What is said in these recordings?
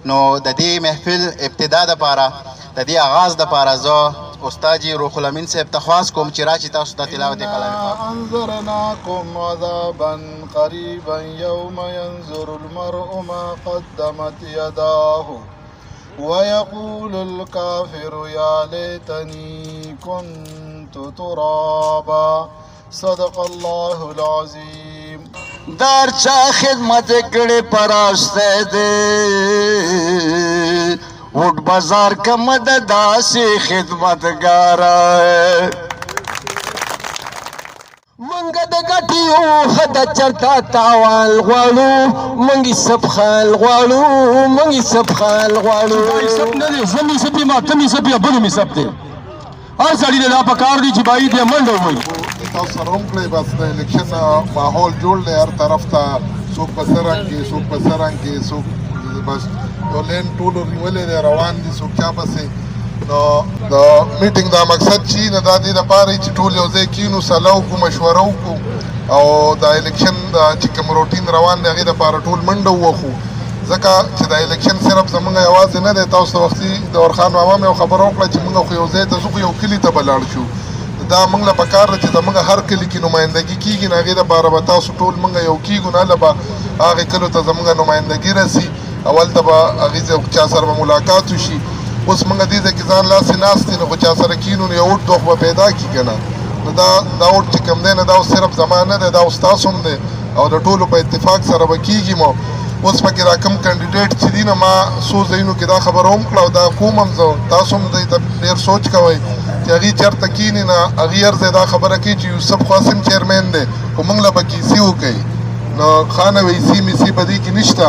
نو د دې محفل ابتدا دپاره د دې آغاز دپاره زه استاد جي روح الامین صاحب ته خواست کوم چې راشي تاسو ته تلاوت کلام پاک. انذرناكم عذابا قريبا يوم ينظر المرء ما قدمت يداه ويقول الكافر يا ليتني كنت ترابا صدق الله العظيم. در چا خدمت کړي پراسته دې وټ بازار کا مدد داسې خدمتګار منګه د ګټیو خد چرتا تاوال غواړو منګي سب خال غواړو منګي سب خال غواړو سب نه دي زمي سپي ما تمي سپي بل می سب دي هر سړی له پکار دي چې باید یې منډه وای تاسو سره هم کړی بس د الیکشن ماحول جوړ دی هر طرف ته څوک په سرنګ کې څوک بس یو لین ټول نیولې دی روان دي څوک چا پسې نو د میټینګ دا مقصد چې نه دا دې دپاره چې ټول یو ځای کینو سلا وکړو مشوره وکړو او د الیکشن چې کوم روټین روان دی هغې دپاره ټول منډه ووخو ځکه چې د الیکشن صرف زموږ یوازې نه دی تاسو ته وختي د ورخان ماما مې یو خبره وکړه چې موږ خو یو ځای ته ځو خو یو کلي ته به لاړ شو دا موږ له پکار ده چې زموږ هر کلي کې نمایندګي کېږي نو هغې دپاره به تاسو ټول موږ یو کېږو نه هله به هغې کلو ته زموږ نمایندګي رسي اول ته به هغې چا سره به ملاقات وشي اوس موږ دې ځای کې ځان لاسې ناست دي نو خو چا سره کینو نو یو اوټ دوخ به پیدا کړي که نه نو دا اوټ چې کوم دی نه دا اوس صرف زما نه دی دا اوس تاسو هم دی او د ټولو په اتفاق سره به کېږي مو اوس پکې را کوم کینډیډیټ چې دي نو ما څو ځایونو کې دا خبره هم کړه او دا کوم هم زه تاسو هم دی ډېر سوچ کوئ چې هغې چېرته کښېني نه هغې هر ځای دا خبره کوي چې یوسف قاسم چیرمین دی خو موږ له به کیسې وکوي نو خانه ویسي میسي په دې کې نشته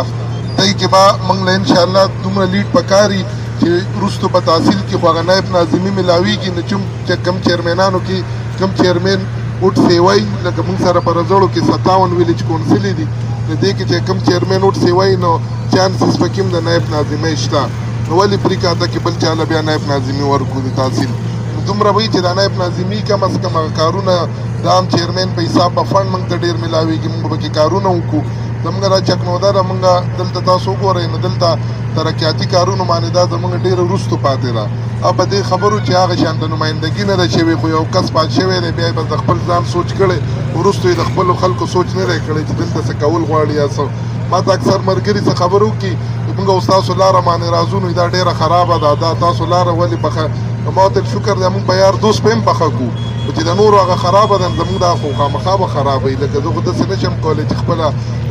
دی کې به موږ له انشاءالله دومره لیډ پکاري چې وروستو په تحصیل کې خو هغه نایب ناظمي ملاویږي نو چې کوم چیرمینانو کې کوم چیرمین اوټ سیوی لکه موږ سره په رزړو کې 57 ویلیج کونسلې دي د دې کې چې کوم چیرمین اوټ سیوی نو چانسز پکې هم د نایب ناظمۍ شته نو ولې پرېږده کې بل چاله بیا نایب ناظمي ورکړو د تحصیل نو دومره وایي چې د نایب ناظمي کم از کم هغه کارونه د عام چیرمین په حساب به فنډ موږ ته ډېر ملاویږي موږ به پکې کارونه وکړو زموږ را چکنوده ده موږ دلته تاسو وګورئ نو دلته ترقیاتي کارونو باندې دا زموږ ډېره وروستو پاتې ده او په دې خبرو چې هغه شانته نمایندګي نه ده شوې خو یو کس پات شوی دی بیا یې بس د خپل ځان سوچ کړی وروستو یې د خپلو خلکو سوچ نه دی کړی چې دلته څه کول غواړي یا څه ما ته اکثر ملګري څه خبرې وکړي موږ اوس تاسو لاره باندې راځو نو دا ډېره خرابه ده دا تاسو لاره ولې پخه ما ورته شکر دی موږ به یار دوست په هم پخه کړو چې د نورو هغه خرابه ده زموږ دا خو خامخا به خرابوي لکه زه خو داسې نه شم کولی چې خپله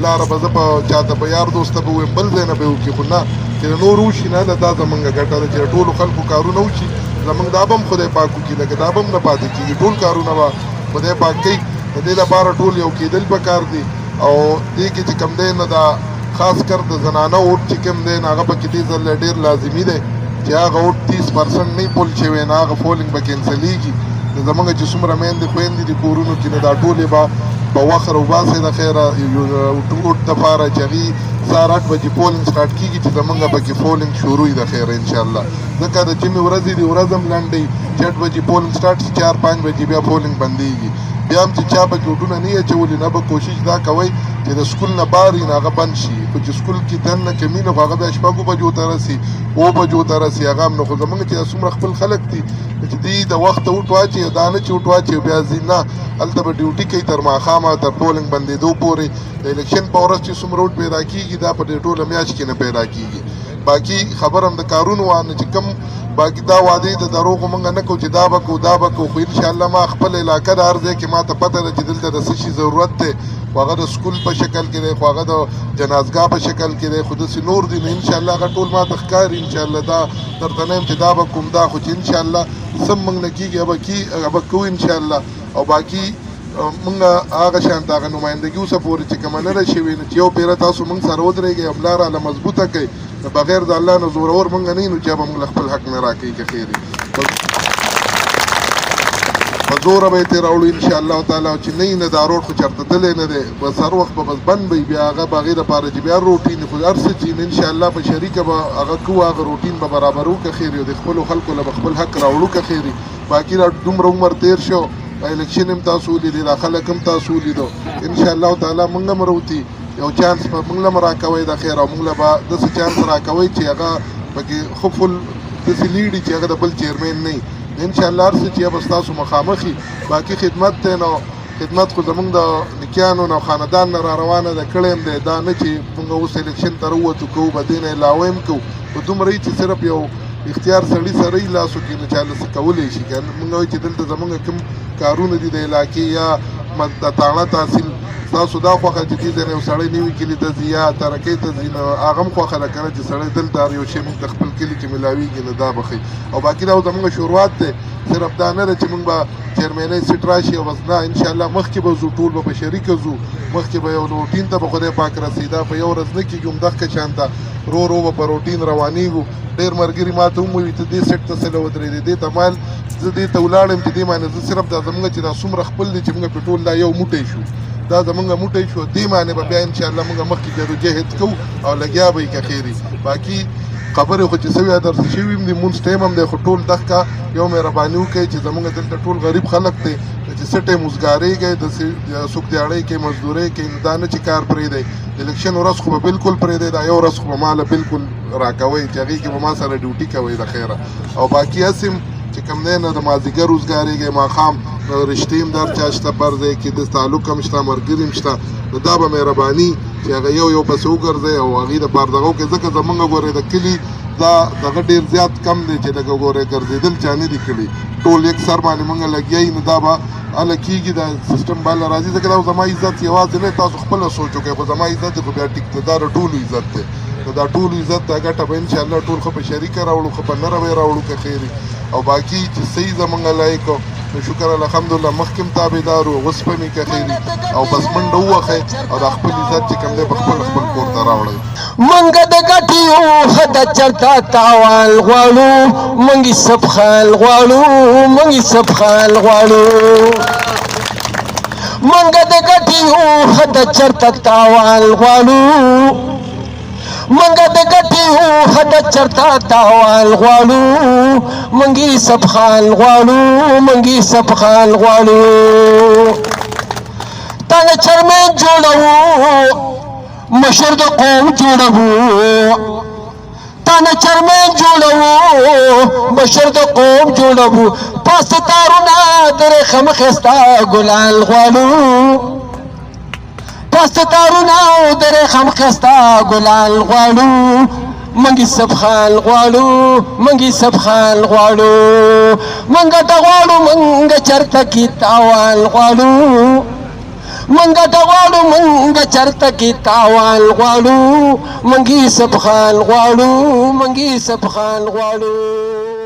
لاره به زه په چاته به یار دوست ته به ووایم بل ځای نه به یې وکړي خو نه چې د نور وشي نه دا زموږ ګټه ده چې د ټولو خلکو کارونه وشي زموږ دا به هم خدای پاک وکړي لکه دا به هم نه پاتې کېږي ټول کارونه به خدای پاک کوي د دې لپاره ټول یو کېدل پکار دي او دې کې چې کوم دی نه دا خاص کر د زنانه اوټ چې کوم دی نه هغه پکې دې ځل ډېر لازمي دی چې هغه اوټ 30% نه پول شوی نه هغه فولینګ به کینسلیږي زموږ چې څومره میندې خویندې دي کورونو کې نه دا ټولې به وخت راوباسي د خیره اوټ دپاره چې هغې سهار 8 بجې پولینګ سټارټ کېږي چې زموږ پکې فولینګ شروع وي د خیره انشاءالله ځکه د جمعې ورځې دي ورځ هم لنډوي چې 8 بجې پولینګ سټارټ شي 4-5 بجې بیا فولینګ بندېږي بیا هم چې چا به اوټونه نه اچولي نه به کوشش دا کوئ چې د سکول نه بار وي نو هغه بند شي خو چې سکول کې دننه کمي نو خو هغه بیا 6 بجو ته رسي 7 بجو ته رسي هغه هم نو خو زموږ چې څومره خپل خلک دي چې دوی د وخته اوټ واچي دا نه چې اوټ واچي بیا ځي نه هلته به ډیوټي کوي تر ماښامه تر پولینګ بندېدو پورې د الیکشن په ورځ چې څومره اوټ پیدا کېږي دا په دې ټوله میاشت کې نه پیدا کېږي باقي خبر هم د کارونو وانه چې کوم باقي دا وعدې د دروغو موږ نه کوو چې دا به کوو دا به کوو خو انشاءالله ما خپل علاقه د هر ځای کې ما ته پته ده چې دلته د څه شي ضرورت دی خو هغه د سکول په شکل کې دی خو هغه د جنازګاه په شکل کې دی خو داسې نور دي نو انشاءالله هغه ټول ما ته ښکاري انشاءالله دا درته نه یم چې دا به کوم دا خو چې انشاءالله څه موږ نه کېږي هغه به کوو انشاءالله او باقي موږ هغه شانته هغه نمایندګي اوسه پورې چې کومه نه ده شوې نو چې یو پیره تاسو موږ سره ودرېږئ او ملا راله مضبوطه کوئ بغیر د الله نه زورور موږ نه یو نو چا به موږ له خپل حق نه راکوي که خیر په زوره به یې تېروړو انشاءالله تعالی چې نه یې نه دا روډ خو چېرته تللی نه دی بس هر وخت به بس بند به وي بیا هغه به هغې دپاره چې بیا روټین خو هر څه چې انشاءالله په شریکه به هغه کوو هغه روټین به برابرو که خیر او د خپلو خلکو له به خپل حق راوړو که خیر باقي را دومره عمر تېر شو الیکشن هم تاسو ولیدې دا خلک هم تاسو ولیدو انشاءالله تعالی موږ هم راوتي یو چانس په موږ له راکوي د خیر او موږ له به داسې چانس راکوي چې هغه پکې ښه فل داسې لیډي چې هغه د بل چیرمین نه وي انشاءالله هر څه چې به ستاسو مخامخي باقي خدمت دی نو خدمت خو زمونږ د نیکیانو نه خاندان نه را روانه ده کړی هم دی دا نه چې موږ اوس الیکشن ته راووتو کوو به دې نه علاوه هم کوو خو دومره چې صرف یو اختیار سړي سره یې لاسو کې نه چاله څه کولی شي که موږ وایو چې دلته زمونږ کوم کارونه دي د علاقې یا د تاڼه تحصیل ستاسو دا خوښه چې دې ځای نه یو سړی نوي کلي ته ځي یا ترکۍ ته ځي نو هغه هم خوښه ده که نه چې سړی دلته یو شی موږ د خپل کلي کې میلاویږي نو دا به ښه او باقي دا زموږ شروعات دی صرف دا نه ده چې موږ به چیرمینۍ سیټ راشي او بس نه انشاءالله مخکې به ځو ټول به په شریکه ځو مخکې به یو روټین ته به خدای پاک رسي دا په یو ورځ نه کېږي همدغه شان ته رو رو به په روټین روانېږو ډېر ملګري ما ته وویل ته دې سیټ ته څه له ودرېدې دې ته مال زه دې ته ولاړم چې دې معنی زه صرف دا زموږ چې دا څومره خپل دی چې موږ پرې ټول دا یو موټی شو دا زمونږ موټی شو دې معنی به بیا انشاءالله موږ مخکې جدوجهد کوو او لګیا به یې که خیري باقي خبرې خو چې سوي درس شوي هم دي مونځ ټایم هم دی خو ټول دغه یو مهرباني وکړئ چې زمونږ دلته ټول غریب خلک دی چې څه ټایم وزګارېږئ د څوک دیاړۍ کوي مزدورۍ کوي دا نه چې کار پرېږدئ د الیکشن ورځ خو به بالکل پرېږدئ دا یو ورځ خو به ماله بالکل راکوئ چې هغې کې به ما سره ډیوټي کوئ د خیره او باقي هسې هم چې کوم دی نه د مازدیګر وزګارېږئ ماښام رشتې هم در چا شته بر ځای کې د تعلق هم شته ملګري هم شته نو دا به مهرباني چې هغه یو پسې وګرځئ او هغې دپاره دغه وکړئ ځکه زمونږ ګورئ د کلي دا دغه ډېر زیات کم دی چې لکه ګورئ ګرځېدل چا نه دي کړي ټول یک سر باندې مونږ لګیا یو نو دا به هله کېږي دا سیسټم به هله راځي ځکه دا زما عزت یوازې نه تاسو خپله سوچ وکړئ خو زما عزت دی خو بیا ټیک دی دا د ټولو عزت دی نو دا ټولو عزت دا ګټه به انشاءالله ټول ښه په شریکه راوړو ښه په نره به یې راوړو که خیري او باقي چې صحیح زمونږ لایق نو شکر الحمدلله مخکې هم تابعدار و اوس به مې که خیري او بس منډه ووهئ او دا خپل عزت چې کوم دی په خپل کور ته راوړئ منګه د ګټیو خد چرتا تاوال غواړو منګي سب خال غواړو منګي سب خال غواړو منګه د ګټیو خد چرتا تاوال غواړو منګه د ګټیو خد چرتا تاوال غواړو منګي سب خال غواړو منګي سب خال غواړو تانه چرمه جوړو مشر د قوم جوړو تانه چرمه جوړو مشر د قوم جوړو پاس تارونه در خم خستا ګلال غواړو پاس تارونه در خم خستا ګلال غواړو منګي سب خال غواړو منګي سب خال غواړو منګه د غواړو منګه چرته کی تاوال غواړو منګه د غواړو منګه چرته کی تاوال غواړو منګي سب خال غواړو منګي سب خال غواړو